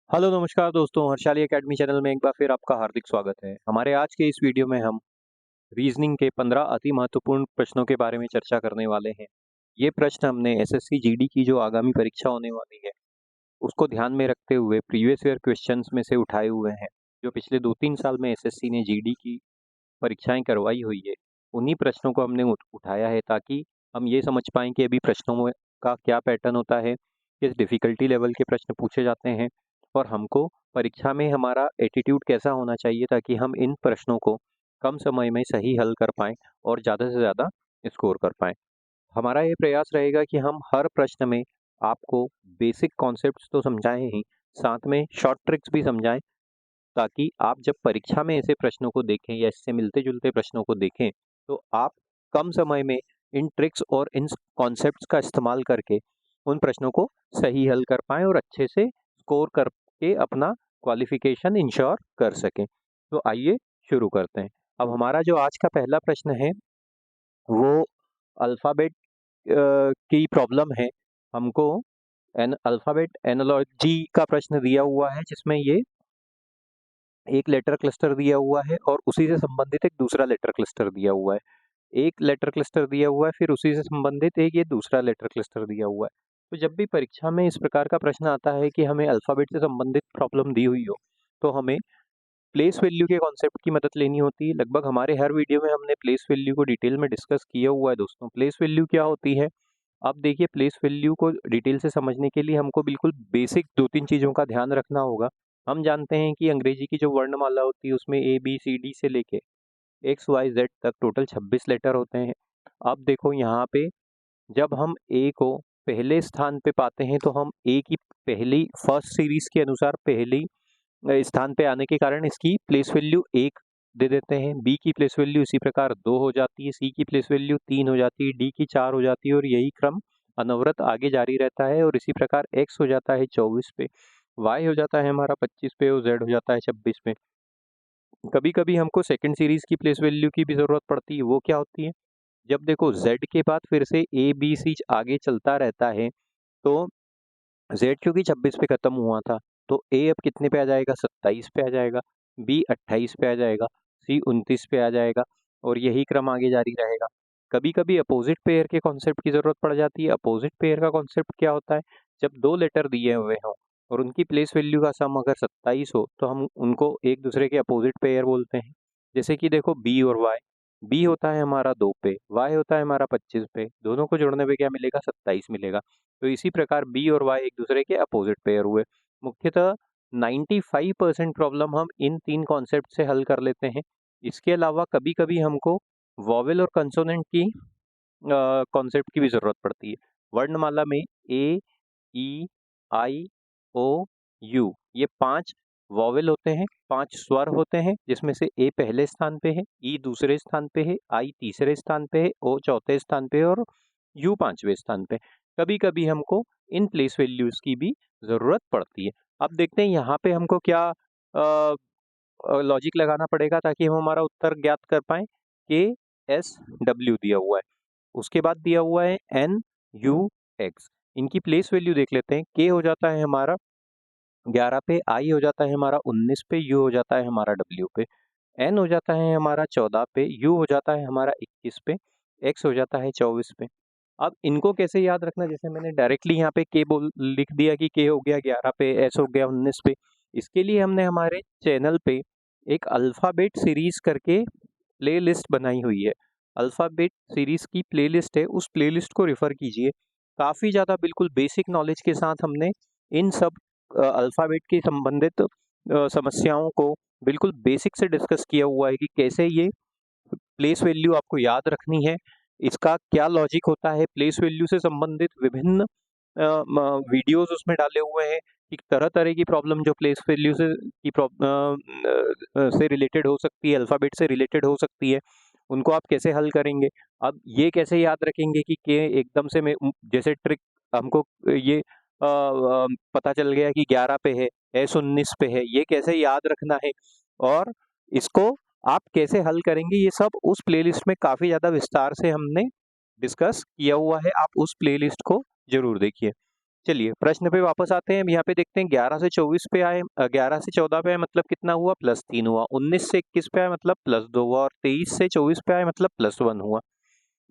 Hello नमस्कार दोस्तों, Harshali academy channel में एक बार फिर आपका हार्दिक स्वागत है। हमारे आज के इस वीडियो में हम रीजनिंग के 15 अति महत्वपूर्ण प्रश्नों के बारे में चर्चा करने वाले हैं। ये प्रश्न हमने एसएससी जीडी की जो आगामी परीक्षा होने वाली है उसको ध्यान में रखते हुए प्रीवियस ईयर क्वेश्चंस में से उठाए हुए हैं। जो पिछले 2-3 साल में एसएससी ने जीडी की परीक्षाएं करवाई हुई है, उन्हीं प्रश्नों को हमने उठाया है ताकि हम ये समझ पाएँ कि अभी प्रश्नों का क्या पैटर्न होता है, किस डिफ़िकल्टी लेवल के प्रश्न पूछे जाते हैं और हमको परीक्षा में हमारा एटीट्यूड कैसा होना चाहिए ताकि हम इन प्रश्नों को कम समय में सही हल कर पाएँ और ज़्यादा से ज़्यादा स्कोर कर पाएँ। हमारा ये प्रयास रहेगा कि हम हर प्रश्न में आपको बेसिक कॉन्सेप्ट्स तो समझाएँ ही, साथ में शॉर्ट ट्रिक्स भी समझाएँ ताकि आप जब परीक्षा में ऐसे प्रश्नों को देखें या इससे मिलते-जुलते प्रश्नों को देखें, तो आप कम समय में इन ट्रिक्स और इन कॉन्सेप्ट्स का इस्तेमाल करके उन प्रश्नों को सही हल कर पाएँ और अच्छे से स्कोर करके अपना क्वालिफ़िकेशन इंश्योर कर सकें। तो आइए शुरू करते हैं। अब हमारा जो आज का पहला प्रश्न है, वो अल्फ़ाबेट की प्रॉब्लम है। हमको अल्फ़ाबेट एनालॉजी का प्रश्न दिया हुआ है जिसमें ये एक लेटर क्लस्टर दिया हुआ है और उसी से संबंधित एक दूसरा लेटर क्लस्टर दिया हुआ है। एक लेटर क्लस्टर दिया हुआ है, फिर उसी से संबंधित एक ये दूसरा लेटर क्लस्टर दिया हुआ है। तो जब भी परीक्षा में इस प्रकार का प्रश्न आता है कि हमें अल्फ़ाबेट से संबंधित प्रॉब्लम दी हुई हो, तो हमें प्लेस वैल्यू के कॉन्सेप्ट की मदद लेनी होती है। लगभग हमारे हर वीडियो में हमने प्लेस वैल्यू को डिटेल में डिस्कस किया हुआ है दोस्तों। प्लेस वैल्यू क्या होती है? अब देखिए, प्लेस वैल्यू को डिटेल से समझने के लिए हमको बिल्कुल बेसिक 2-3 चीज़ों का ध्यान रखना होगा। हम जानते हैं कि अंग्रेजी की जो वर्णमाला होती है उसमें ए, बी, सी, डी से लेके एक्स, वाई, जेड तक टोटल 26 लेटर होते हैं। अब देखो यहाँ पे जब हम ए को पहले स्थान पे पाते हैं तो हम ए की पहली फर्स्ट सीरीज़ के अनुसार पहली स्थान पे आने के कारण इसकी प्लेस वैल्यू 1 दे देते हैं। बी की प्लेस वैल्यू इसी प्रकार 2 हो जाती है, सी की प्लेस वैल्यू 3 हो जाती है, डी की 4 हो जाती है और यही क्रम अनवरत आगे जारी रहता है और इसी प्रकार एक्स हो जाता है 24 पे, वाई हो जाता है हमारा 25 पे और जेड हो जाता है 26 पे। कभी-कभी हमको सेकंड सीरीज़ की प्लेस वैल्यू की भी ज़रूरत पड़ती है, वो क्या होती है? जब देखो जेड के बाद फिर से ए, बी, सी आगे चलता रहता है, तो जेड क्योंकि 26 पे खत्म हुआ था, तो ए अब कितने पे आ जाएगा? 27 पे आ जाएगा, बी 28 पे आ जाएगा, सी 29 पे आ जाएगा और यही क्रम आगे जारी रहेगा। कभी-कभी अपोज़िट पेयर के कॉन्सेप्ट की ज़रूरत पड़ जाती है। अपोज़िट पेयर का कॉन्सेप्ट क्या होता है? जब 2 लेटर दिए हुए हों और उनकी प्लेस वैल्यू का सम अगर 27 हो, तो हम उनको एक दूसरे के अपोज़िट पेयर बोलते हैं। जैसे कि देखो बी और वाई, बी होता है हमारा 2 पे, वाई होता है हमारा 25 पे, दोनों को जोड़ने पे क्या मिलेगा? 27 मिलेगा। तो इसी प्रकार बी और वाई एक दूसरे के अपोजिट पेयर हुए। मुख्यतः 95% प्रॉब्लम हम इन 3 कॉन्सेप्ट से हल कर लेते हैं। इसके अलावा कभी-कभी हमको वोवेल और कंसोनेंट की कॉन्सेप्ट की भी ज़रूरत पड़ती है। वर्णमाला में ए, ई, आई, ओ, यू ये 5 वोवेल होते हैं, 5 स्वर होते हैं जिसमें से ए पहले स्थान पे है, ई दूसरे स्थान पे है, आई तीसरे स्थान पे है, ओ चौथे स्थान पे है और यू 5वें स्थान पे। कभी-कभी हमको इन प्लेस वैल्यूज़ की भी ज़रूरत पड़ती है। अब देखते हैं यहाँ पे हमको क्या लॉजिक लगाना पड़ेगा ताकि हम हमारा उत्तर ज्ञात कर पाएँ। के, एस, डब्ल्यू दिया हुआ है। उसके बाद दिया हुआ है एन, यू, एक्स। इनकी प्लेस वैल्यू देख लेते हैं। के हो जाता है हमारा 11 पे, आई हो जाता है हमारा 19 पे, यू हो जाता है हमारा डब्ल्यू पे, एन हो जाता है हमारा 14 पे, यू हो जाता है हमारा 21 पे, एक्स हो जाता है 24 पे। अब इनको कैसे याद रखना? जैसे मैंने डायरेक्टली यहाँ पे के बोल लिख दिया कि के हो गया 11 पे, एस हो गया 19 पे। इसके लिए हमने हमारे चैनल पे एक अल्फ़ाबेट सीरीज़ करके प्लेलिस्ट बनाई हुई है। अल्फ़ाबेट सीरीज़ की प्लेलिस्ट है, उस प्लेलिस्ट को रेफ़र कीजिए। काफ़ी ज़्यादा बिल्कुल बेसिक नॉलेज के साथ हमने इन सब अल्फ़ाबेट के संबंधित समस्याओं को बिल्कुल बेसिक से डिस्कस किया हुआ है कि कैसे ये प्लेस वैल्यू आपको याद रखनी है, इसका क्या लॉजिक होता है, प्लेस वैल्यू से संबंधित विभिन्न वीडियोज़ उसमें डाले हुए हैं कि तरह-तरह की प्रॉब्लम जो प्लेस वैल्यू से रिलेटेड हो सकती है, अल्फ़ाबेट से रिलेटेड हो सकती है, उनको आप कैसे हल करेंगे? अब ये कैसे याद रखेंगे कि के एकदम से मैं जैसे ट्रिक हमको ये पता चल गया कि 11 पे है, एस 19 पे है, ये कैसे याद रखना है और इसको आप कैसे हल करेंगे? ये सब उस प्लेलिस्ट में काफ़ी ज़्यादा विस्तार से हमने डिस्कस किया हुआ है, आप उस प्लेलिस्ट को ज़रूर देखिए। चलिए प्रश्न पे वापस आते हैं। यहाँ पे देखते हैं 11 से 24 पे आए, 11 से 14 पे आए मतलब कितना हुआ, +3 हुआ। 19 से 21 पे आए मतलब +2 हुआ, और 23 से 24 पे आए मतलब +1 हुआ।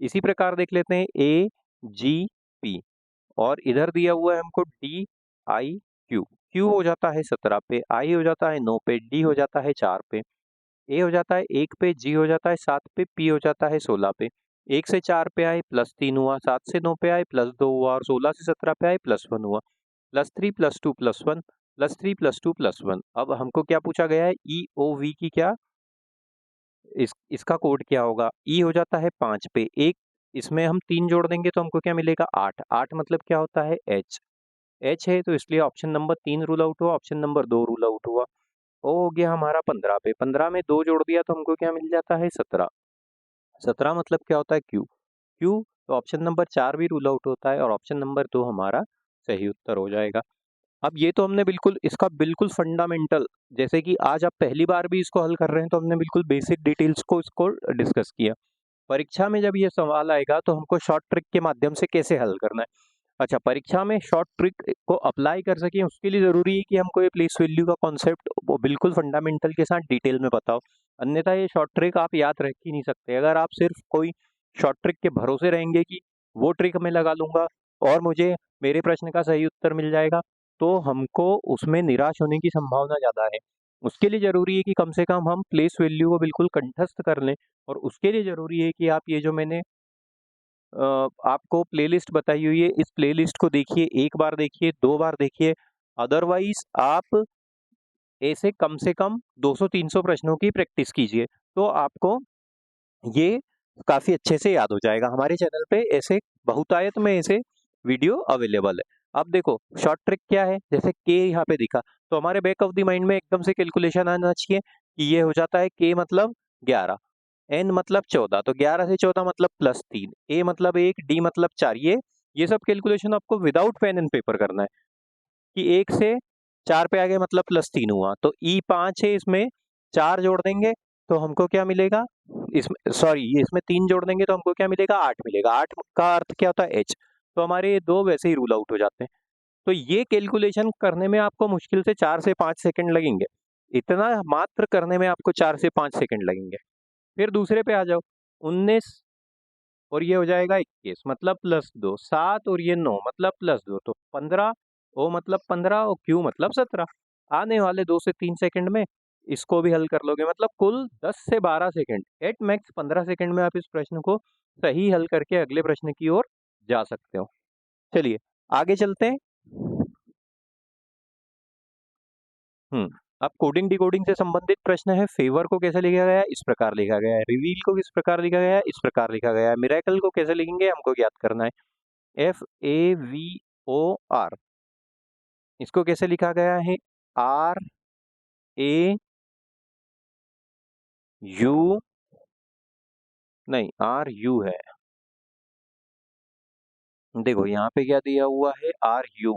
इसी प्रकार देख लेते हैं AGP, और इधर दिया हुआ है हमको DIQ। Q हो जाता है 17 पे, I हो जाता है 9 पे, D हो जाता है 4 पे, A हो जाता है 1 पे, G हो जाता है 7 पे, P हो जाता है 16 पे। 1 से 4 पे आए +3 हुआ, 7 से 9 पे आए +2 हुआ, और 16 से 17 पे आए +1 हुआ। +3 +2 +1 +3 +2 +1। अब हमको क्या पूछा गया है, EOV की क्या, इसका कोड क्या होगा। E हो जाता है 5 पे, एक इसमें हम 3 जोड़ देंगे तो हमको क्या मिलेगा, 8। 8 मतलब क्या होता है, H है, तो इसलिए ऑप्शन नंबर 3 रूल आउट हुआ, ऑप्शन नंबर 2 रूल आउट हुआ। O हो गया हमारा 15 पे, 15 में 2 जोड़ दिया तो हमको क्या मिल जाता है, 17। 17 मतलब क्या होता है, Q। तो ऑप्शन नंबर 4 भी रूल आउट होता है, और ऑप्शन नंबर 2 हमारा सही उत्तर हो जाएगा। अब ये तो हमने बिल्कुल इसका बिल्कुल फंडामेंटल, जैसे कि आज आप पहली बार भी इसको हल कर रहे हैं तो हमने बिल्कुल बेसिक डिटेल्स को इसको डिस्कस किया। परीक्षा में जब ये सवाल आएगा तो हमको शॉर्ट ट्रिक के माध्यम से कैसे हल करना है। अच्छा, परीक्षा में शॉर्ट ट्रिक को अप्लाई कर सकें उसके लिए ज़रूरी है कि हमको ये प्लेस वैल्यू का कॉन्सेप्ट वो बिल्कुल फंडामेंटल के साथ डिटेल में बताओ। अन्यथा ये शॉर्ट ट्रिक आप याद रख ही नहीं सकते। अगर आप सिर्फ कोई शॉर्ट ट्रिक के भरोसे रहेंगे कि वो ट्रिक मैं लगा लूँगा और मुझे मेरे प्रश्न का सही उत्तर मिल जाएगा, तो हमको उसमें निराश होने की संभावना ज़्यादा है। उसके लिए ज़रूरी है कि कम से कम हम प्लेस वैल्यू को बिल्कुल कंठस्थ कर लें, और उसके लिए ज़रूरी है कि आप ये जो मैंने आपको प्लेलिस्ट बताई हुई है, इस प्लेलिस्ट को देखिए, 1 बार देखिए, 2 बार देखिए। अदरवाइज़ आप ऐसे कम से कम 200-300 प्रश्नों की प्रैक्टिस कीजिए, तो आपको ये काफ़ी अच्छे से याद हो जाएगा। हमारे चैनल पे ऐसे बहुतायत में ऐसे वीडियो अवेलेबल है। अब देखो शॉर्ट ट्रिक क्या है, जैसे K यहाँ पे दिखा, तो हमारे बैक ऑफ द माइंड में एकदम से कैलकुलेशन आना चाहिए कि ये हो जाता है K मतलब 11, N मतलब 14, तो 11 से 14 मतलब +3, A मतलब 1, D मतलब 4। ये सब कैलकुलेशन आपको विदाउट पेन एंड पेपर करना है कि 1 से 4 पे आ गए मतलब +3 हुआ, तो E 5 है, इसमें 4 जोड़ देंगे तो हमको क्या मिलेगा, इसमें सॉरी ये इसमें 3 जोड़ देंगे तो हमको क्या मिलेगा, 8 मिलेगा। 8 का अर्थ क्या होता है, H। तो हमारे ये 2 वैसे ही रूल आउट हो जाते हैं। तो ये कैलकुलेशन करने में आपको मुश्किल से 4 से 5 सेकंड लगेंगे। इतना मात्र करने में आपको 4 से 5 सेकंड लगेंगे। फिर दूसरे पे आ जाओ, 19 और ये हो जाएगा 21 मतलब +2, 7 और ये 9 मतलब +2, तो 15, O मतलब 15 और Q मतलब 17। आने वाले 2 से 3 सेकंड में इसको भी हल कर लोगे, मतलब कुल 10 से 12 सेकंड, एट मैक्स 15 सेकंड में आप इस प्रश्न को सही हल करके अगले प्रश्न की ओर जा सकते हो। चलिए आगे चलते हैं। अब कोडिंग डिकोडिंग से संबंधित प्रश्न है। फेवर को कैसे लिखा गया है, इस प्रकार लिखा गया है। रिवील को किस प्रकार लिखा गया है, इस प्रकार लिखा गया है। मिरेकल को कैसे लिखेंगे हमको ज्ञात करना है। FAVOR, इसको कैसे लिखा गया है, RAU, नहीं RU है। देखो यहाँ पे क्या दिया हुआ है, RU,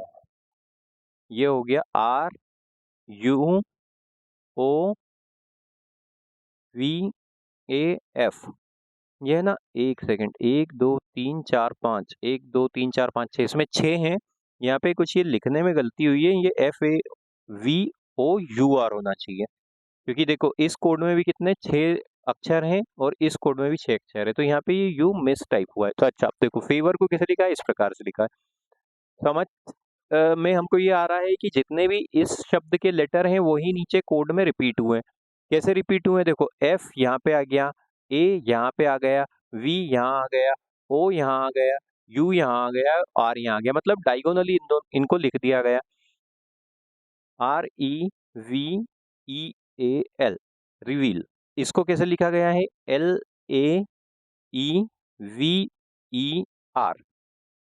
ये हो गया RUOVAF। ये है ना, 1 सेकंड, 1 2 3 4 5, 1 2 3 4 5 6, इसमें 6 हैं। यहाँ पे कुछ ये लिखने में गलती हुई है, ये FAVOUR होना चाहिए, क्योंकि देखो इस कोड में भी कितने 6 अक्षर हैं और इस कोड में भी 6 अक्षर है, तो यहाँ पे ये यू मिस टाइप हुआ है। तो अच्छा, आप देखो फेवर को कैसे लिखा है, इस प्रकार से लिखा है। समझ में हमको ये आ रहा है कि जितने भी इस शब्द के लेटर हैं वही नीचे कोड में रिपीट हुए हैं। कैसे रिपीट हुए हैं, देखो F यहाँ पे आ गया, A यहाँ पे आ गया, V यहाँ आ गया, O यहाँ आ गया, U यहाँ आ गया, R यहाँ आ गया, मतलब डायगोनली इनको लिख दिया गया। REVEAL, reveal. इसको कैसे लिखा गया है, LAEVER।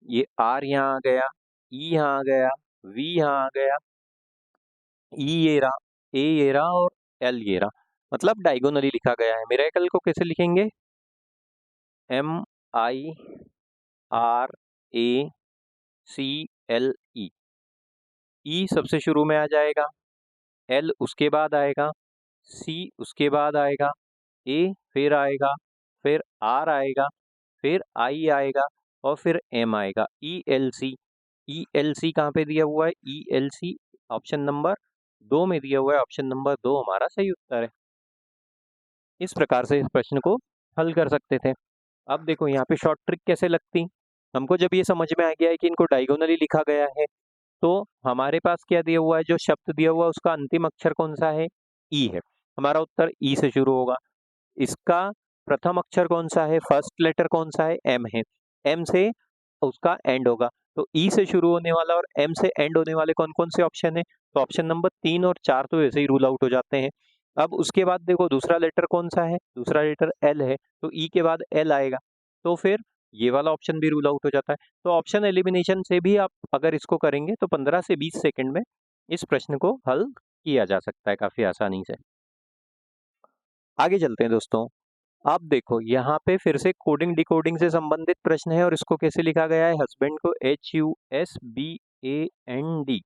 ये R यहाँ आ गया, E यहाँ आ गया, V यहाँ आ गया, E ये रहा, A ये रहा और L ये रहा, मतलब डायगोनली लिखा गया है। मिरेकल को कैसे लिखेंगे, MIRACLE। E सबसे शुरू में आ जाएगा, L उसके बाद आएगा, C उसके बाद आएगा, A फिर आएगा, फिर R आएगा, फिर I आएगा और फिर M आएगा, ELC। ELC कहाँ पे दिया हुआ है? ELC ऑप्शन नंबर 2 में दिया हुआ है। ऑप्शन नंबर 2 हमारा सही उत्तर है। इस प्रकार से इस प्रश्न को हल कर सकते थे। अब देखो यहाँ पे शॉर्ट ट्रिक कैसे लगती, हमको जब ये समझ में आ गया है कि इनको डायगोनली लिखा गया है, तो हमारे पास क्या दिया हुआ है, जो शब्द दिया हुआ है उसका अंतिम अक्षर कौन सा है? ई है। हमारा उत्तर ई से शुरू होगा। इसका प्रथम अक्षर कौन सा है? फर्स्ट लेटर कौन सा है? एम है। एम से उसका एंड होगा। तो ई से शुरू होने वाला और एम से एंड होने वाले कौन कौन से ऑप्शन है? तो ऑप्शन नंबर 3 और 4 तो ऐसे ही रूल आउट हो जाते हैं। अब उसके बाद देखो दूसरा लेटर कौन सा है? दूसरा लेटर एल है, तो ई के बाद एल आएगा, तो फिर ये वाला ऑप्शन भी रूल आउट हो जाता है। तो ऑप्शन एलिमिनेशन से भी आप अगर इसको करेंगे तो 15 से 20 सेकंड में इस प्रश्न को हल किया जा सकता है काफी आसानी से। आगे चलते हैं दोस्तों। अब देखो यहाँ पे फिर से कोडिंग डिकोडिंग से संबंधित प्रश्न है और इसको कैसे लिखा गया है? हस्बैंड को HUSBAND,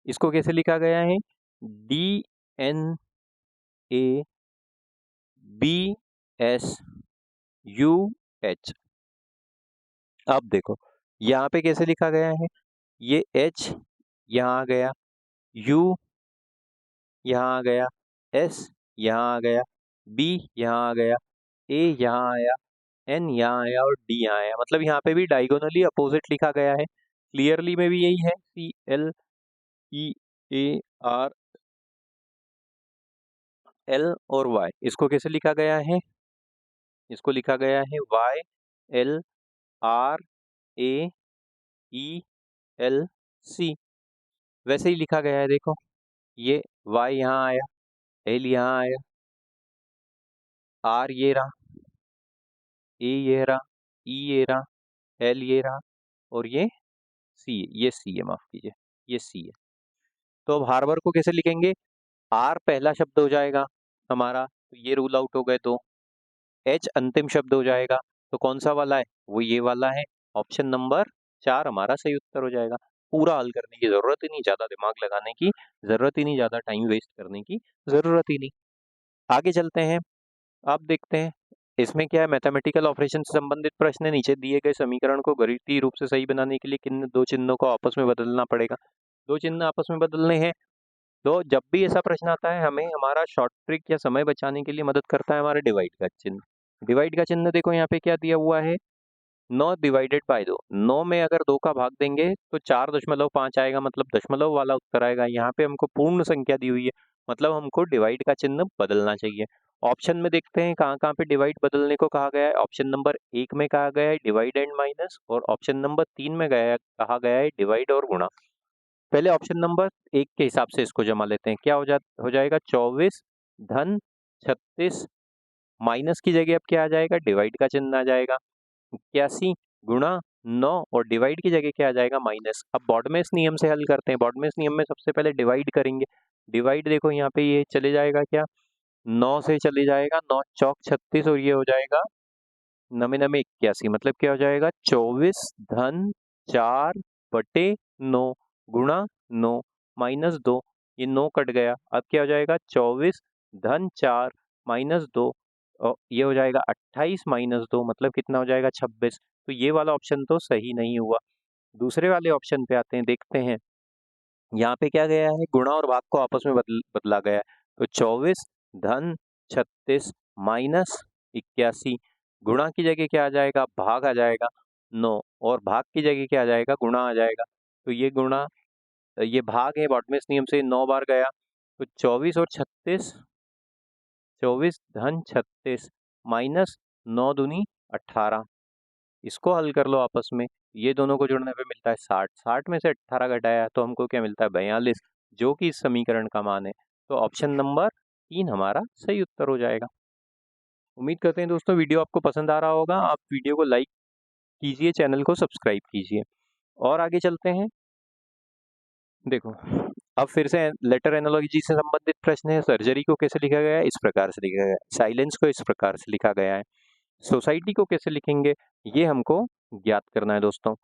इसको कैसे लिखा गया है? DNABSUH। अब देखो यहाँ पे कैसे लिखा गया है? ये H यहाँ आ गया, U यहाँ आ गया, S यहाँ आ गया, B यहाँ आ गया, A यहाँ आया, N यहाँ आया और D यहाँ आया। मतलब यहाँ पे भी डायगोनली अपोजिट लिखा गया है। क्लियरली में भी यही है, CLEARL और Y। इसको कैसे लिखा गया है? इसको लिखा गया है YLRAELC। वैसे ही लिखा गया है। देखो ये Y यहाँ आया, L यहाँ आया, R ये रहा, A ये रहा, E ये रहा, L ये रहा और ये C है, माफ कीजिए, ये C है। तो अब हार्बर को कैसे लिखेंगे? आर पहला शब्द हो जाएगा हमारा, तो ये रूल आउट हो गए दो। एच अंतिम शब्द हो जाएगा, तो कौन सा वाला है? वो ये वाला है। ऑप्शन नंबर 4 हमारा सही उत्तर हो जाएगा। पूरा हल करने की जरूरत ही नहीं, ज्यादा दिमाग लगाने की जरूरत ही नहीं, ज्यादा टाइम वेस्ट करने की जरूरत ही नहीं। आगे चलते हैं। अब देखते हैं इसमें क्या है। मैथमेटिकल ऑपरेशन से संबंधित प्रश्न है। नीचे दिए गए समीकरण को गणितीय रूप से सही बनाने के लिए किन दो चिन्हों को आपस में बदलना पड़ेगा? दो चिन्ह आपस में बदलने हैं। तो जब भी ऐसा प्रश्न आता है, हमें हमारा शॉर्ट ट्रिक या समय बचाने के लिए मदद करता है हमारे डिवाइड का चिन्ह। डिवाइड का चिन्ह देखो यहाँ पे क्या दिया हुआ है? 9 डिवाइडेड बाय 2। 9 में अगर 2 का भाग देंगे तो 4.5 आएगा, मतलब दशमलव वाला उत्तर आएगा। यहाँ पे हमको पूर्ण संख्या दी हुई है, मतलब हमको डिवाइड का चिन्ह बदलना चाहिए। ऑप्शन में देखते हैं कहाँ कहाँ पे डिवाइड बदलने को कहा गया है। ऑप्शन नंबर 1 में कहा गया है डिवाइड एंड माइनस, और ऑप्शन नंबर 3 में कहा गया है डिवाइड और गुणा। पहले ऑप्शन नंबर 1 के हिसाब से इसको जमा लेते हैं। क्या हो जाएगा? 24 धन 36, माइनस की जगह अब क्या आ जाएगा? डिवाइड का चिन्ह आ जाएगा। 81 गुणा 9 और डिवाइड की जगह क्या आ जाएगा? माइनस। अब बॉडमेस नियम से हल करते हैं। बॉडमेस नियम में सबसे पहले डिवाइड करेंगे। डिवाइड देखो यहाँ पे ये चले जाएगा, क्या 9 से चले जाएगा, 9 चौक 36 और ये हो जाएगा नवे नवे 81। मतलब क्या हो जाएगा? 24 धन 4 बटे 9 गुणा 9 माइनस 2, ये 9 कट गया। अब क्या हो जाएगा? 24 धन 4 माइनस 2, और ये हो जाएगा 28 माइनस 2, मतलब कितना हो जाएगा? 26। तो ये वाला ऑप्शन तो सही नहीं हुआ। दूसरे वाले ऑप्शन पे आते हैं, देखते हैं यहाँ पे क्या गया है? गुणा और भाग को आपस में बदला गया है। तो 24 धन 36 माइनस 81, गुणा की जगह क्या आ जाएगा? भाग आ जाएगा 9, और भाग की जगह क्या आ जाएगा? गुणा आ जाएगा। तो ये गुणा, ये भाग है, बॉडमेस नियम से 9 बार गया, तो 24 और 36, 24 धन 36 माइनस 9 दूनी 18। इसको हल कर लो आपस में, ये दोनों को जोड़ने पे मिलता है 60। 60 में से 18 घटाया तो हमको क्या मिलता है? 42, जो कि इस समीकरण का मान है। तो ऑप्शन नंबर 3 हमारा सही उत्तर हो जाएगा। उम्मीद करते हैं दोस्तों वीडियो आपको पसंद आ रहा होगा। आप वीडियो को लाइक कीजिए, चैनल को सब्सक्राइब कीजिए, और आगे चलते हैं। देखो अब फिर से लेटर एनालॉजी से संबंधित प्रश्न है। सर्जरी को कैसे लिखा गया है? इस प्रकार से लिखा गया है। साइलेंस को इस प्रकार से लिखा गया है। सोसाइटी को कैसे लिखेंगे, ये हमको ज्ञात करना है दोस्तों।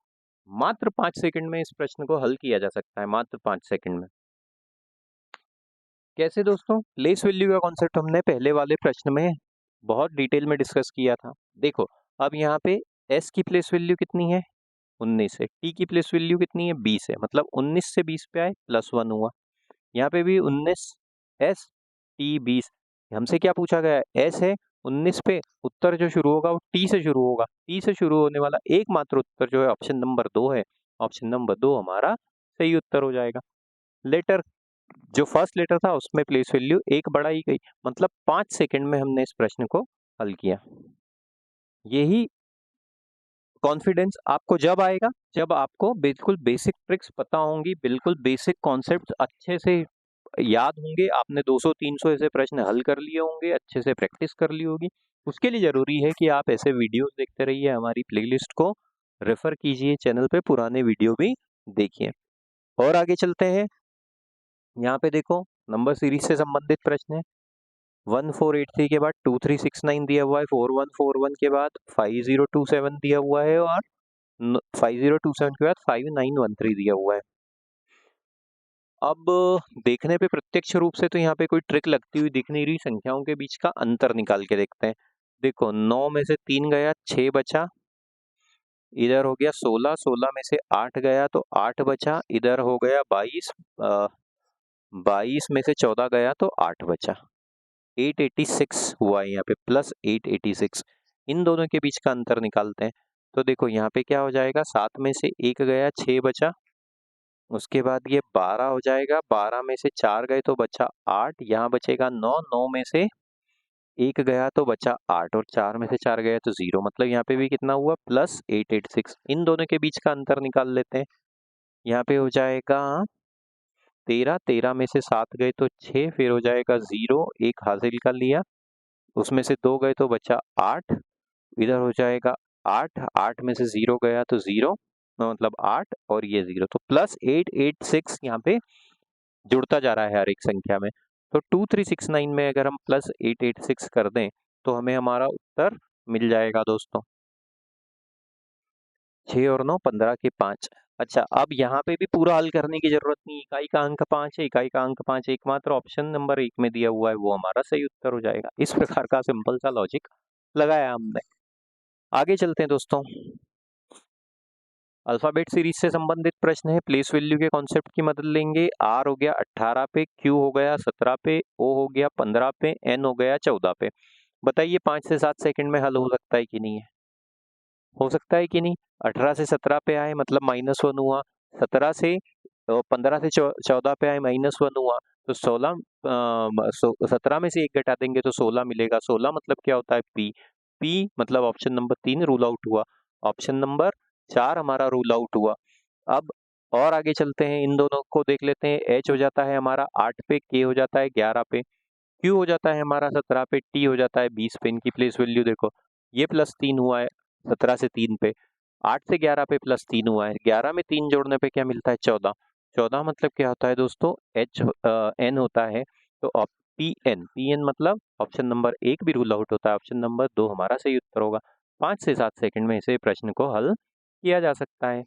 मात्र 5 सेकंड में इस प्रश्न को हल किया जा सकता है, मात्र 5 सेकंड में। कैसे दोस्तों? प्लेस वैल्यू का कॉन्सेप्ट हमने पहले वाले प्रश्न में बहुत डिटेल में डिस्कस किया था। देखो अब यहाँ पे एस की प्लेस वैल्यू कितनी है? 19 है। टी की प्लेस वैल्यू कितनी है? 20 है, मतलब 19 से 20 पे आए +1 हुआ। यहाँ पे भी 19 एस टी 20। हमसे क्या पूछा गया है? एस है 19 पे, उत्तर जो शुरू होगा वो टी से शुरू होगा। टी से शुरू होने वाला एकमात्र उत्तर जो है ऑप्शन नंबर 2 है। ऑप्शन नंबर 2 हमारा सही उत्तर हो जाएगा। लेटर जो फर्स्ट लेटर था उसमें प्लेस वैल्यू 1 बढ़ाई गई, मतलब 5 सेकंड में हमने इस प्रश्न को हल किया। यही कॉन्फिडेंस आपको जब आएगा जब आपको बिल्कुल बेसिक ट्रिक्स पता होंगी, बिल्कुल बेसिक कॉन्सेप्ट्स अच्छे से याद होंगे, आपने 200-300 ऐसे प्रश्न हल कर लिए होंगे, अच्छे से प्रैक्टिस कर ली होगी। उसके लिए ज़रूरी है कि आप ऐसे वीडियोस देखते रहिए, हमारी प्लेलिस्ट को रेफर कीजिए, चैनल पे पुराने वीडियो भी देखिए। और आगे चलते हैं। यहाँ पे देखो नंबर सीरीज से संबंधित प्रश्न है। 1483 के बाद 2369 दिया हुआ है, 4141 के बाद 5027 दिया हुआ है और 5027 के बाद 5913 दिया हुआ है। अब देखने पे प्रत्यक्ष रूप से तो यहाँ पे कोई ट्रिक लगती हुई दिख नहीं रही, संख्याओं के बीच का अंतर निकाल के देखते हैं। देखो 9 में से 3 गया, 6 बचा, इधर हो गया 16, 16 में से 8 गया तो 8 बचा, इधर हो गया 22, 22 में से 14 गया तो 8 बचा। 886 हुआ है यहाँ पे, प्लस 886। इन दोनों के बीच का अंतर निकालते हैं। तो देखो यहाँ पे क्या हो जाएगा, 7 में से 1 गया, 6 बचा, उसके बाद ये 12 हो जाएगा, 12 में से 4 गए तो बचा 8, यहाँ बचेगा 9, 9 में से 1 गया तो बचा 8 और 4 में से 4 गया तो 0, मतलब यहाँ पे भी कितना हुआ, प्लस 886। इन दोनों के बीच का अंतर निकाल लेते हैं। यहाँ पे हो जाएगा 13, 13 में से 7 गए तो 6, फिर हो जाएगा 0, 1 हासिल कर लिया, उसमें से 2 गए तो बचा 8, इधर हो जाएगा 8, 8 में से 0 गया तो 0, मतलब 8 और ये 0, तो प्लस 886 यहाँ पे जुड़ता जा रहा है हर एक संख्या में। तो 2369 में अगर हम प्लस 886 कर दें तो हमें हमारा उत्तर मिल जाएगा दोस्तों, 6 और 9 15 के 5। अच्छा, अब यहाँ पे भी पूरा हल करने की जरूरत नहीं, इकाई का अंक 5 है, इकाई का अंक 5 एकमात्र ऑप्शन नंबर 1 में दिया हुआ है, वो हमारा सही उत्तर हो जाएगा। इस प्रकार का सिंपल सा लॉजिक लगाया हमने। आगे चलते हैं दोस्तों। अल्फाबेट सीरीज से संबंधित प्रश्न है, प्लेस वैल्यू के कॉन्सेप्ट की मदद लेंगे। आर हो गया 18 पे, क्यू हो गया 17 पे, ओ हो गया 15 पे, एन हो गया 14 पे। बताइए 5 से 7 सेकंड में हल हो सकता है कि नहीं है? हो सकता है कि नहीं? 18 से 17 पे आए मतलब -1 हुआ, 17 से 15 से 14 पे आए -1 हुआ, तो 17 में से 1 घटा देंगे तो 16 मिलेगा। 16 मतलब क्या होता है? पी। पी मतलब ऑप्शन नंबर 3 रूल आउट हुआ, ऑप्शन नंबर 4 हमारा रूल आउट हुआ। अब और आगे चलते हैं, इन दोनों को देख लेते हैं। एच हो जाता है हमारा 8 पे, के हो जाता है 11 पे, क्यू हो जाता है हमारा 17 पे, टी हो जाता है 20 पे। इनकी प्लेस वैल्यू देखो, ये +3 हुआ है 17 से 3 पे, 8 से 11 पे +3 हुआ है, 11 में 3 जोड़ने पे क्या मिलता है? 14। 14 मतलब क्या होता है दोस्तों? एन होता है, तो पी एन मतलब ऑप्शन नंबर 1 भी रूल आउट होता है, ऑप्शन नंबर 2 हमारा सही उत्तर होगा। 5 से 7 सेकंड में इसे प्रश्न को हल किया जा सकता है।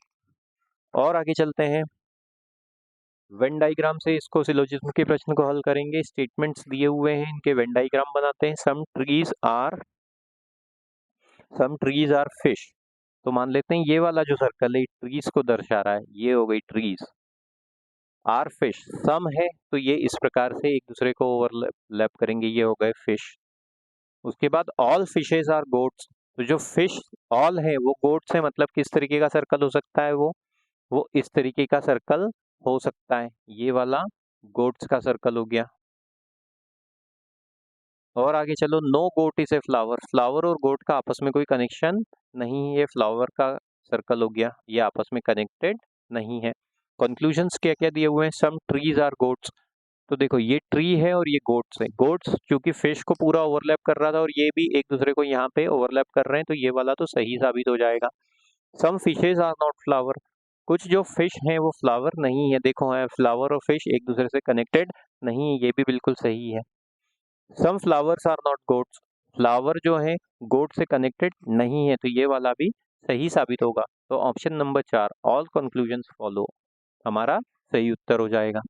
और आगे चलते हैं, वेन डायग्राम से इसको सिलोजिज्म के प्रश्न को हल करेंगे। स्टेटमेंट्स दिए हुए हैं, इनके वेन डायग्राम बनाते हैं। सम ट्रीज आर फिश, तो मान लेते हैं ये वाला जो सर्कल है ट्रीज को दर्शा रहा है, ये हो गई ट्रीज। आर फिश, सम है तो ये इस प्रकार से एक दूसरे को ओवरलैप करेंगे, ये हो गए फिश। उसके बाद ऑल फिशेज आर गोट्स, तो जो फिश ऑल है वो गोट्स है, मतलब किस तरीके का सर्कल हो सकता है? वो इस तरीके का सर्कल हो सकता है, ये वाला गोट्स का सर्कल हो गया। और आगे चलो, no goat is a flower, flower और गोट का आपस में कोई कनेक्शन नहीं है, ये फ्लावर का सर्कल हो गया, ये आपस में कनेक्टेड नहीं है। कंक्लूजन्स क्या क्या दिए हुए हैं? सम ट्रीज आर गोट्स, तो देखो ये ट्री है और ये गोट्स है। गोट्स क्योंकि फिश को पूरा ओवरलैप कर रहा था और ये भी एक दूसरे को यहाँ पे ओवरलैप कर रहे हैं, तो ये वाला तो सही साबित हो जाएगा। सम फिशेज आर नॉट फ्लावर, कुछ जो फिश हैं वो फ्लावर नहीं है, देखो है फ्लावर और फिश एक दूसरे से कनेक्टेड नहीं है, ये भी बिल्कुल सही है। Some flowers are not goats, flower जो है गोट से कनेक्टेड नहीं है, तो ये वाला भी सही साबित होगा। तो option number 4 all conclusions follow हमारा सही उत्तर हो जाएगा।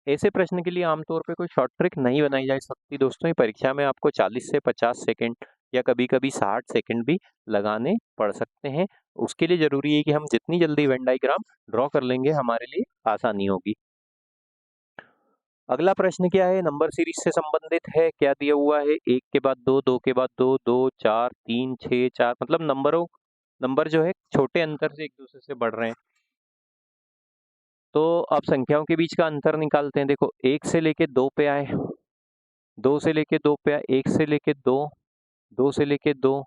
ऐसे प्रश्न के लिए आमतौर पे कोई शॉर्ट ट्रिक नहीं बनाई जा सकती दोस्तों, ये परीक्षा में आपको 40 से 50 सेकंड या कभी कभी 60 सेकंड भी लगाने पड़ सकते हैं। उसके लिए ज़रूरी है कि हम जितनी जल्दी वेन डायग्राम ड्रॉ कर लेंगे हमारे लिए आसानी होगी। अगला प्रश्न क्या है, नंबर सीरीज से संबंधित है। क्या दिया हुआ है, 1 के बाद 2, 2 के बाद 2, 2, 4, 3, 6, 4, मतलब नंबर जो है छोटे अंतर से एक दूसरे से बढ़ रहे हैं। तो अब संख्याओं के बीच का अंतर निकालते हैं। देखो 1 से लेके 2 पे आए, 2 से लेके 2 पे आए, 1 से लेके 2, 2 से लेके 2,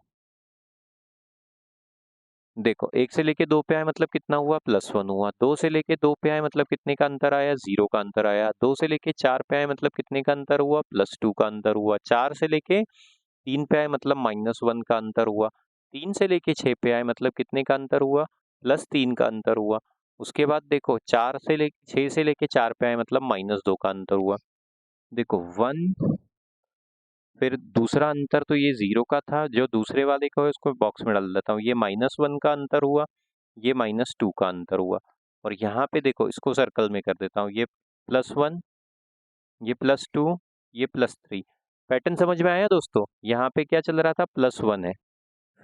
देखो 1 से लेके 2 पे आए मतलब कितना हुआ, +1 हुआ। 2 से लेके 2 पे आए मतलब कितने का अंतर आया, 0 का अंतर आया। 2 से लेके 4 पे आए मतलब कितने का अंतर हुआ, +2 का अंतर हुआ। 4 से लेके 3 पे आए मतलब -1 का अंतर हुआ। 3 से लेके 6 पे आए मतलब कितने का अंतर हुआ, +3 का अंतर हुआ। उसके बाद देखो 6 से लेके 4 पे आए मतलब -2 का अंतर हुआ। देखो 1, फिर दूसरा अंतर तो ये 0 का था, जो दूसरे वाले का है उसको बॉक्स में डाल देता हूँ। ये -1 का अंतर हुआ, ये -2 का अंतर हुआ। और यहाँ पे देखो इसको सर्कल में कर देता हूँ, ये +1, ये +2, ये +3। पैटर्न समझ में आया दोस्तों? यहाँ पे क्या चल रहा था, +1 है,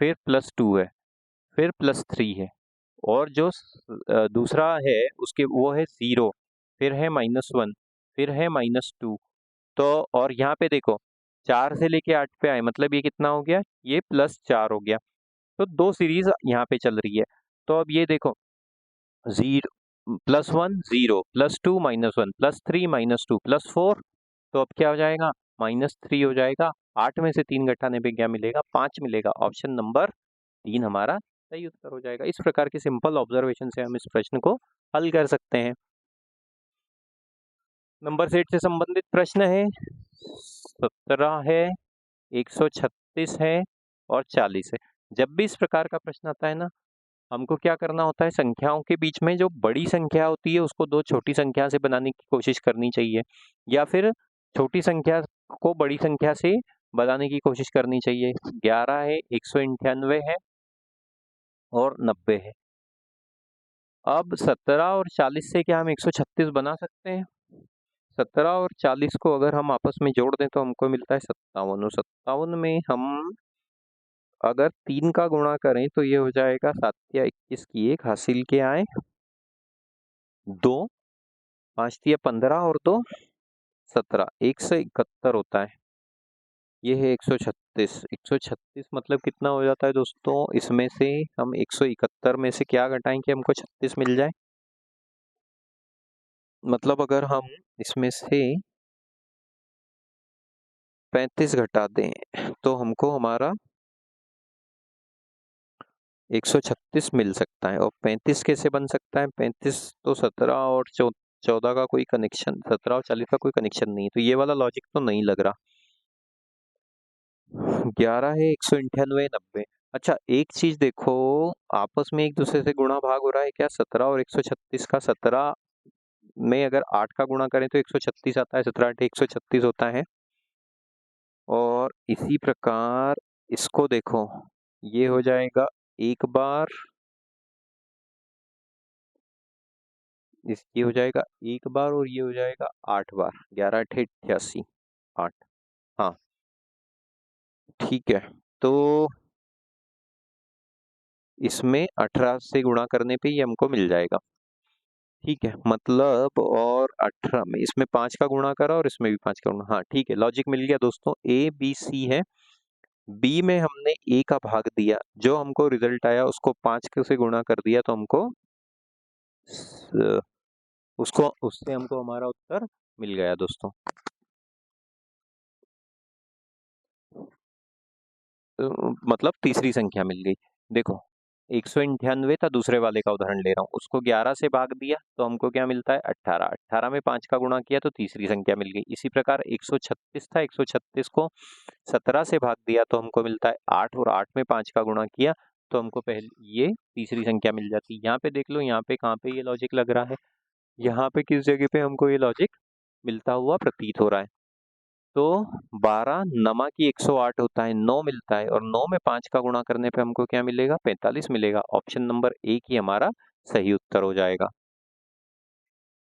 फिर +2 है, फिर +3 है, और जो दूसरा है उसके वो है 0, फिर है -1, फिर है -2। तो और यहाँ पे देखो 4 से लेके 8 पे आए मतलब ये कितना हो गया, ये +4 हो गया। तो 2 सीरीज यहाँ पे चल रही है। तो अब ये देखो 0, +1 0, +2 -1, +3 -2, +4, तो अब क्या हो जाएगा, -3 हो जाएगा। 8 में से 3 घटाने पे क्या मिलेगा, 5 मिलेगा। ऑप्शन नंबर 3 हमारा सही उत्तर हो जाएगा। इस प्रकार के सिंपल ऑब्जर्वेशन से हम इस प्रश्न को हल कर सकते हैं। नंबर सेट से संबंधित प्रश्न है, 17 है, 136 है और 40 है। जब भी इस प्रकार का प्रश्न आता है ना, हमको क्या करना होता है, संख्याओं के बीच में जो बड़ी संख्या होती है उसको दो छोटी संख्या से बनाने की कोशिश करनी चाहिए, या फिर छोटी संख्या को बड़ी संख्या से बनाने की कोशिश करनी चाहिए। 11 है, 198 है और 90 है। अब 17 और 40 से क्या हम 136 बना सकते हैं? 17 और 40 को अगर हम आपस में जोड़ दें तो हमको मिलता है 57, और 57 में हम अगर 3 का गुणा करें तो ये हो जाएगा 7 या 21 की 1, हासिल के आए 2, 5 या 15 और 2 17, 171 होता है। ये है 136। 136 मतलब कितना हो जाता है दोस्तों, इसमें से हम 171 में से क्या घटाएं कि हमको 36 मिल जाए। मतलब अगर हम इसमें से 35 घटा दें तो हमको हमारा 136 मिल सकता है। और 35 कैसे बन सकता है, 35 तो 17 और 14 का कोई कनेक्शन, 17 और 40 का कोई कनेक्शन नहीं है, तो ये वाला लॉजिक तो नहीं लग रहा। 11 है, 198, 90। अच्छा एक चीज देखो, आपस में एक दूसरे से गुणा भाग हो रहा है क्या, 17 और 136 का। 17 में अगर 8 का गुणा करें तो 136 आता है, 17 8 136 होता है। और इसी प्रकार इसको देखो, ये हो जाएगा एक बार, ये हो जाएगा एक बार, और ये हो जाएगा 8 बार। 11 8 88 8। हाँ ठीक है, तो इसमें 18 से गुणा करने पे ये हमको मिल जाएगा। ठीक है, मतलब और 18 में इसमें 5 का गुणा करा और इसमें भी 5 का गुणा। हाँ ठीक है, लॉजिक मिल गया दोस्तों। ए बी सी है, बी में हमने ए का भाग दिया, जो हमको रिजल्ट आया उसको 5 से गुणा कर दिया, तो हमको उससे हमको हमारा उत्तर मिल गया दोस्तों। मतलब तीसरी संख्या मिल गई। देखो 198 था, दूसरे वाले का उदाहरण ले रहा हूँ, उसको 11 से भाग दिया तो हमको क्या मिलता है, 18। 18 में 5 का गुणा किया तो तीसरी संख्या मिल गई। इसी प्रकार 136 था, 136 को 17 से भाग दिया तो हमको मिलता है 8, और 8 में 5 का गुणा किया तो हमको पहले ये तीसरी संख्या मिल जाती है। यहाँ पे देख लो, यहाँ पे कहाँ पे ये लॉजिक लग रहा है, यहाँ पे किस जगह पे हमको ये लॉजिक मिलता हुआ प्रतीत हो रहा है। तो 12 नमा की 108 होता है, 9 मिलता है, और 9 में 5 का गुणा करने पे हमको क्या मिलेगा, 45 मिलेगा। ऑप्शन नंबर ए ही हमारा सही उत्तर हो जाएगा।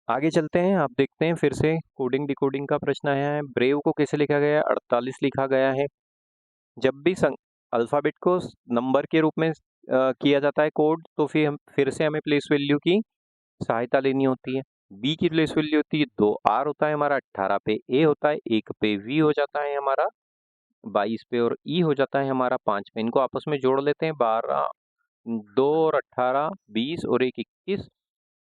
आगे चलते हैं, आप देखते हैं फिर से कोडिंग डिकोडिंग का प्रश्न आया है। ब्रेव को कैसे लिखा गया है, 48 लिखा गया है। जब भी अल्फाबेट को नंबर के रूप में किया जाता है कोड, तो फिर से हमें प्लेस वैल्यू की सहायता लेनी होती है। बी की प्लेस वैल्यू होती है 2, आर होता है हमारा 18 पे, ए होता है 1 पे, वी हो जाता है हमारा 22 पे और ई हो जाता है हमारा 5 पे। इनको आपस में जोड़ लेते हैं, 12 2 और 18 20 और 1 21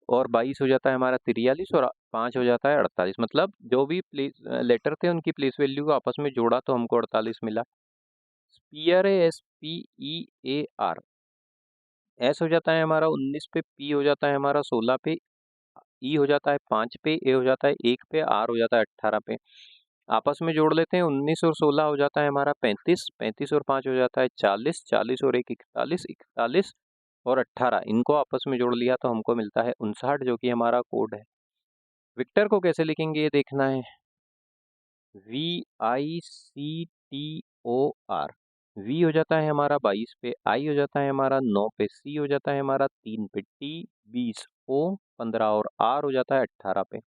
और 22 हो जाता है हमारा 43 और 5 हो जाता है 48। मतलब जो भी लेटर थे उनकी प्लेस वैल्यू को आपस में जोड़ा तो हमको 48 मिला। स्पीयर है SPEAR, एस हो जाता है हमारा 19 पे, पी हो जाता है हमारा 16 पे, ई हो जाता है 5 पे, ए हो जाता है 1 पे, आर हो जाता है 18 पे। आपस में जोड़ लेते हैं, 19 और 16 हो जाता है हमारा 35, 35 और 5 हो जाता है 40, 40 और 1 41, 41 और 18। इनको आपस में जोड़ लिया तो हमको मिलता है 59, जो कि हमारा कोड है। विक्टर को कैसे लिखेंगे ये देखना है। VICTOR, वी हो जाता है हमारा 22 पे, आई हो जाता है हमारा 9 पे, सी हो जाता है हमारा 3 पे, टी 20, ओ 15 और आर हो जाता है 18 पे।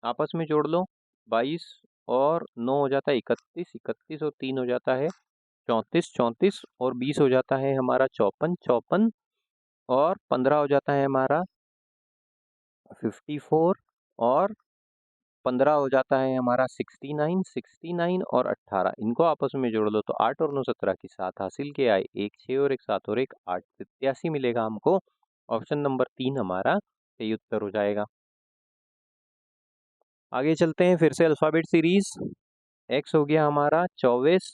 आपस में जोड़ लो, 22 और 9 हो जाता है 31, 31 और 3 हो जाता है 34, 34 और 20 हो जाता है हमारा 54, 54 और 15 हो जाता है हमारा 54 और 15 हो जाता है हमारा 69, 69 और 18। इनको आपस में जोड़ लो तो 8 और 9 17 की 7 हासिल के आए, 1 6 और 1 7 और 1 8, 87 मिलेगा हमको। ऑप्शन नंबर 3 हमारा सही उत्तर हो जाएगा। आगे चलते हैं फिर से अल्फ़ाबेट सीरीज। एक्स हो गया हमारा 24,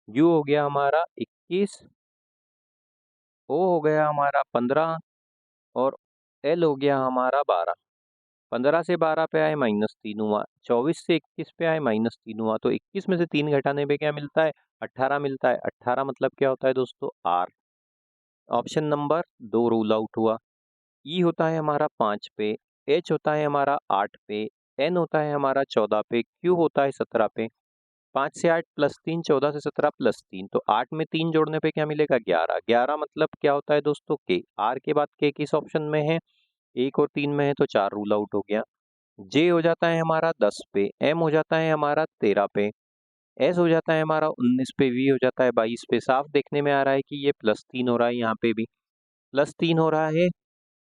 यू हो गया हमारा 21, ओ हो गया हमारा 15 और एल हो गया हमारा 12। 15 से 12 पे आए -3 हुआ, 24 से 21 पे आए -3 हुआ, तो 21 में से 3 घटाने पे क्या मिलता है? 18 मिलता है। 18 मतलब क्या होता है दोस्तों? R. Option number 2 rule out हुआ। ई होता है हमारा 5 पे, एच होता है हमारा 8 पे, एन होता है हमारा 14 पे, क्यू होता है 17 पे। 5 से 8 प्लस 3, 14 से 17 प्लस 3, तो 8 में 3 जोड़ने पे क्या मिलेगा? 11। 11 मतलब क्या होता है दोस्तों? के। आर के बाद के किस ऑप्शन में है? 1 और 3 में है, तो 4 रूल आउट हो गया। जे हो जाता है हमारा 10 पे, एम हो जाता है हमारा 13 पे, एस हो जाता है हमारा 19 पे, वी हो जाता है 22 पे। साफ देखने में आ रहा है कि ये +3 हो रहा है, यहाँ पे भी +3 हो रहा है,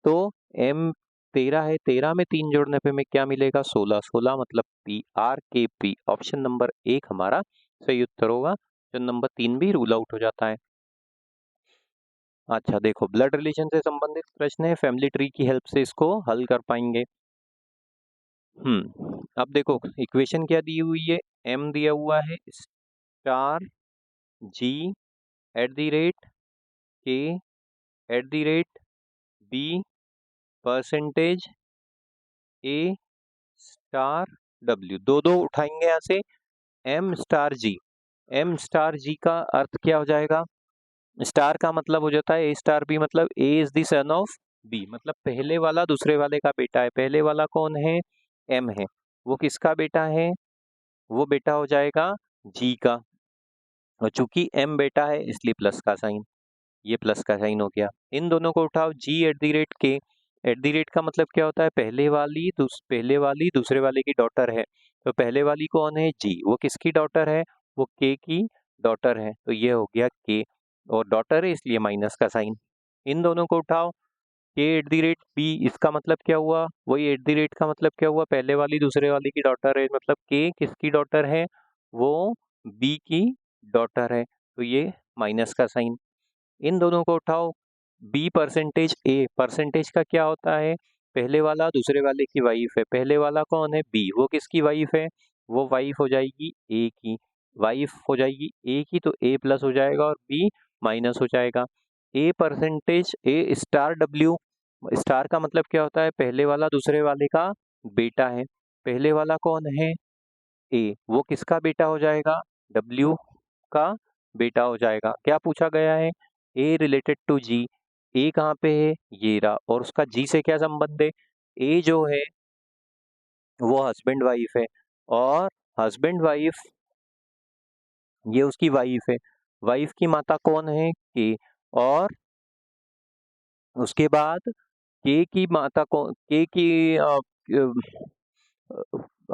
तो एम 13 है, 13 में 3 जोड़ने पे हमें क्या मिलेगा? 16, 16 मतलब PRKP। ऑप्शन नंबर 1 हमारा सही उत्तर होगा। ऑप्शन नंबर 3 भी रूल आउट हो जाता है। अच्छा देखो, ब्लड रिलेशन से संबंधित प्रश्न है, फैमिली ट्री की हेल्प से इसको हल कर पाएंगे। अब देखो इक्वेशन क्या दी हुई है, m दिया हुआ है star g @k @b percentage a star w। दो दो उठाएंगे यहाँ से, m स्टार g का अर्थ क्या हो जाएगा? स्टार का मतलब हो जाता है a स्टार b, मतलब a is the son of b, मतलब पहले वाला दूसरे वाले का बेटा है। पहले वाला कौन है? m है। वो किसका बेटा है? वो बेटा हो जाएगा g का, और चूंकि m बेटा है इसलिए प्लस का साइन, ये प्लस का साइन हो गया। इन दोनों को उठाओ, g @k। का मतलब क्या होता है? पहले वाली दूसरे वाले की डॉटर है, तो पहले वाली कौन है? g। वो किसकी डॉटर है? वो k की डॉटर है, तो ये हो गया k, और डॉटर है इसलिए माइनस का साइन। इन दोनों को उठाओ, k@b, इसका मतलब क्या हुआ? वही का मतलब क्या हुआ? पहले वाली दूसरे वाले की डॉटर है, मतलब k किसकी डॉटर है? वो b की डॉटर है, तो ये माइनस का साइन। इन दोनों को उठाओ, b परसेंटेज a, परसेंटेज का क्या होता है? पहले वाला दूसरे वाले की वाइफ है। पहले वाला कौन है? b। वो किसकी वाइफ है? वो वाइफ हो जाएगी a की, वाइफ हो जाएगी a की, तो a प्लस हो जाएगा और b माइनस हो जाएगा। a percentage a star w, star का मतलब क्या होता है? पहले वाला दूसरे वाले का बेटा है। पहले वाला कौन है? a। वो किसका बेटा हो जाएगा? w का बेटा हो जाएगा। क्या पूछा गया है? a related to g। a कहाँ पे है? ये रहा, और उसका g से क्या संबंध है? a जो है वो हस्बैंड वाइफ है, और हस्बैंड वाइफ ये उसकी वाइफ है। वाइफ की माता कौन है? के। और उसके बाद के की माता कौन? के की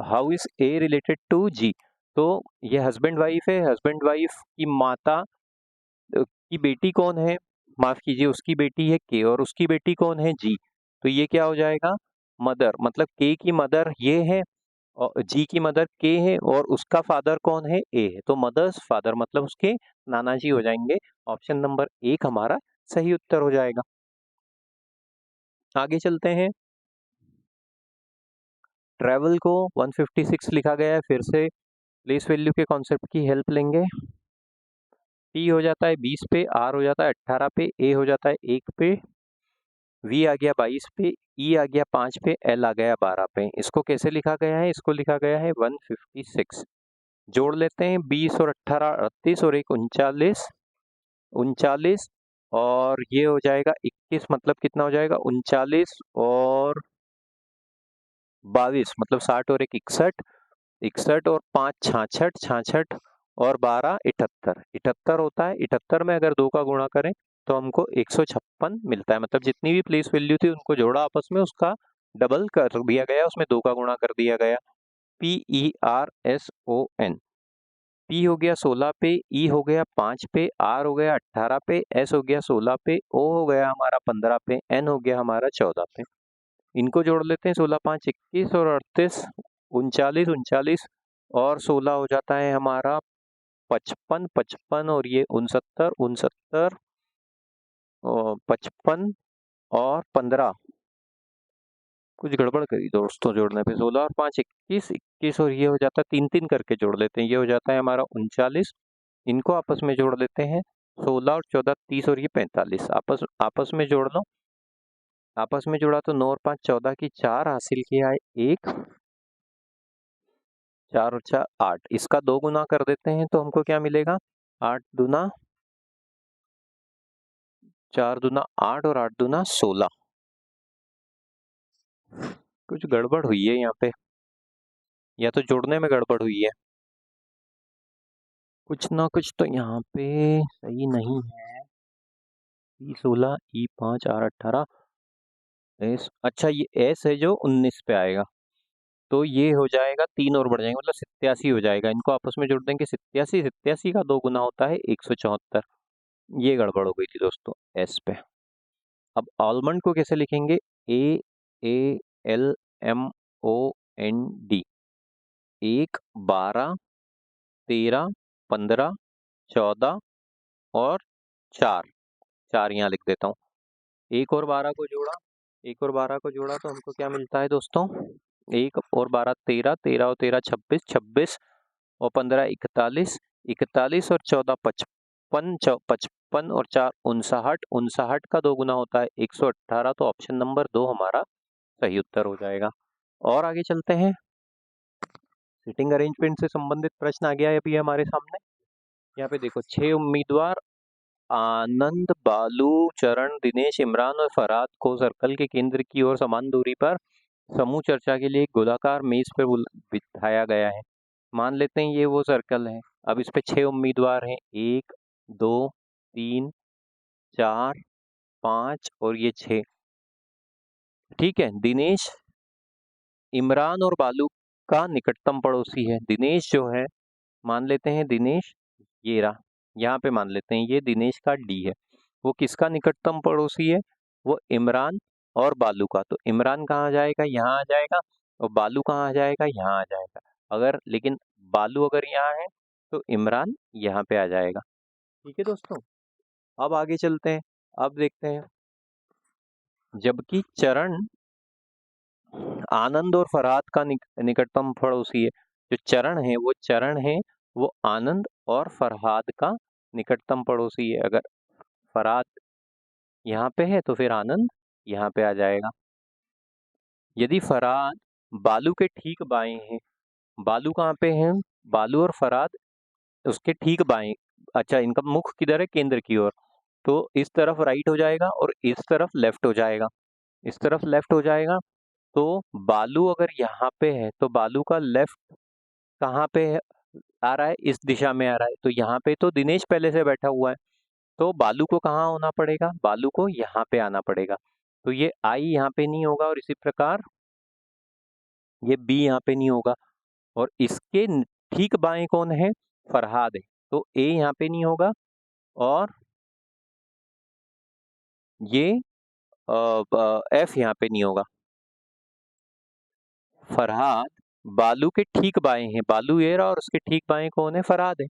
how is A related to G? तो ये हस्बैंड वाइफ है, हस्बैंड वाइफ की माता की बेटी कौन है? माफ कीजिए, उसकी बेटी है के और उसकी बेटी कौन है जी। तो ये क्या हो जाएगा, मदर, मतलब के की मदर ये है और जी की मदर के है और उसका फादर कौन है, ए है। तो मदर्स फादर मतलब उसके नाना जी हो जाएंगे। ऑप्शन नंबर 1 हमारा सही उत्तर हो जाएगा। आगे चलते हैं। ट्रेवल को 156 लिखा गया है। फिर से प्लेस वैल्यू के कॉन्सेप्ट की हेल्प लेंगे। टी हो जाता है 20 पे, आर हो जाता है 18 पे, ए हो जाता है 1 पे, वी आ गया 22 पे, ई आ गया 5 पे, एल आ गया 12 पे। इसको कैसे लिखा गया है, इसको लिखा गया है 156। जोड़ लेते हैं 20 और 18 38 और एक 39 39 और ये हो जाएगा 21, मतलब कितना हो जाएगा 39 और 22 मतलब 60 और एक 61, 61 और 5 66, 66 और 12 78, 78 होता है। 78 में अगर 2 का गुणा करें तो हमको 156 मिलता है। मतलब जितनी भी प्लेस वैल्यू थी उनको जोड़ा आपस में, उसका डबल कर दिया गया, उसमें 2 का गुणा कर दिया गया। PERSON, पी हो गया 16 पे, ई हो गया 5 पे, आर हो गया 18 पे, एस हो गया 16 पे, ओ हो गया हमारा 15 पे, एन हो गया हमारा 14 पे। इनको जोड़ लेते हैं, 16 5 21 और 38 39 39 और 16 हो जाता है हमारा 55 55 और ये 69 69 और 55 और 15, कुछ गड़बड़ करी दोस्तों जोड़ने पे। 16 और 5 21 21 और ये हो जाता है 3 3 करके जोड़ लेते हैं, ये हो जाता है हमारा 39। इनको आपस में जोड़ लेते हैं, 16 और 14 30 और ये 45, आपस आपस में जोड़ लो। आपस में जोड़ा तो 9 और 5 14 की 4 हासिल किया है 1, 4 और 4 8, इसका 2 गुना कर देते हैं तो हमको क्या मिलेगा, 8 दूना 4 दूना 8 और 8 दूना 16। कुछ गड़बड़ हुई है यहाँ पे, या तो जोड़ने में गड़बड़ हुई है, कुछ ना कुछ तो यहाँ पे सही नहीं है। ई 16 ई 5 आर 18 एस, अच्छा ये एस है जो 19 पे आएगा, तो ये हो जाएगा 3 और बढ़ जाएंगे, मतलब 87 हो जाएगा। इनको आपस में जोड़ देंगे, 87 87 का 2 गुना होता है 174। ये गड़बड़ हो गई थी दोस्तों एस पे। अब आलमंड को कैसे लिखेंगे, AALMOND, 1 12 13 15 14 और 4, 4 यहाँ लिख देता हूँ। 1 और 12 को जोड़ा, 1 और 12 को जोड़ा तो हमको क्या मिलता है दोस्तों, 1 और 12 13, 13 और 13 26, 26 और 15 41, 41 और 14 55, 55 और 4 59, 59 का 2 गुना होता है 118। तो ऑप्शन नंबर 2 हमारा सही उत्तर हो जाएगा। और आगे चलते हैं, सीटिंग अरेंजमेंट से संबंधित प्रश्न आ गया है अभी हमारे सामने। यहाँ पे देखो 6 उम्मीदवार आनंद, बालू, चरण, दिनेश, इमरान और फरहाद को सर्कल के केंद्र की ओर समान दूरी पर समूह चर्चा के लिए एक गोलाकार मेज पर बिठाया गया है। मान लेते हैं ये वो सर्कल है। अब इस पे 6 उम्मीदवार हैं, 1 2 3 4 5 और ये 6। ठीक है, दिनेश, इमरान और बालू का निकटतम पड़ोसी है। दिनेश जो है, मान लेते हैं दिनेश, ये रहा, यहाँ पे मान लेते हैं ये दिनेश का डी है। वो किसका निकटतम पड़ोसी है, वो इमरान और बालू का। तो इमरान कहाँ आ जाएगा, यहाँ आ जाएगा, और बालू कहाँ आ जाएगा, यहाँ आ जाएगा। अगर लेकिन बालू अगर यहाँ है तो इमरान यहाँ पे आ जाएगा। ठीक है दोस्तों, अब आगे चलते हैं। अब देखते हैं, जबकि चरण आनंद और फरहाद का निकटतम पड़ोसी है। जो चरण है वो आनंद और फरहाद का निकटतम पड़ोसी है। अगर फरहाद यहाँ पे है तो फिर आनंद यहाँ पे आ जाएगा। यदि फरहाद बालू के ठीक बाएं हैं, बालू कहाँ पे है, बालू और फरहाद उसके ठीक बाएं, अच्छा इनका मुख किधर है, केंद्र की ओर, तो इस तरफ राइट हो जाएगा और इस तरफ लेफ्ट हो जाएगा। इस तरफ लेफ्ट हो जाएगा, तो बालू अगर यहाँ पे है तो बालू का लेफ्ट कहाँ पे है, आ रहा है, इस दिशा में आ रहा है। तो यहाँ पे तो दिनेश पहले से बैठा हुआ है, तो बालू को कहाँ होना पड़ेगा, बालू को यहाँ पे आना पड़ेगा। तो ये आई यहाँ पे नहीं होगा और इसी प्रकार ये बी यहाँ पे नहीं होगा। और इसके ठीक बाएं कौन है, फरहाद है, तो ए यहाँ पे नहीं होगा और ये एफ यहाँ पे नहीं होगा। फरहाद बालू के ठीक बाएं हैं, बालू ये रहा और उसके ठीक बाएं कौन है? फरहाद है।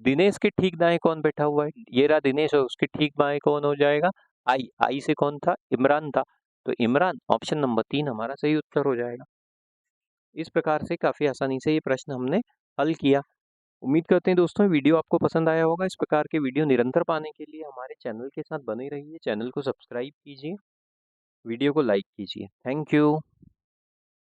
दिनेश के ठीक दाएं कौन बैठा हुआ है? ये रहा दिनेश और उसके ठीक बाएं कौन हो जाएगा? आई। आई से कौन था? इमरान था। तो इमरान ऑप्शन नंबर 3 हमारा सही उत्तर हो जाएगा। इस प्रकार से काफ़ी आसानी से ये प्रश्न हमने हल किया। उम्मीद करते हैं दोस्तों वीडियो आपको पसंद आया होगा। इस प्रकार के वीडियो निरंतर पाने के लिए हमारे चैनल के साथ बने रहिए। चैनल को सब्सक्राइब कीजिए, वीडियो को लाइक कीजिए। Thank you.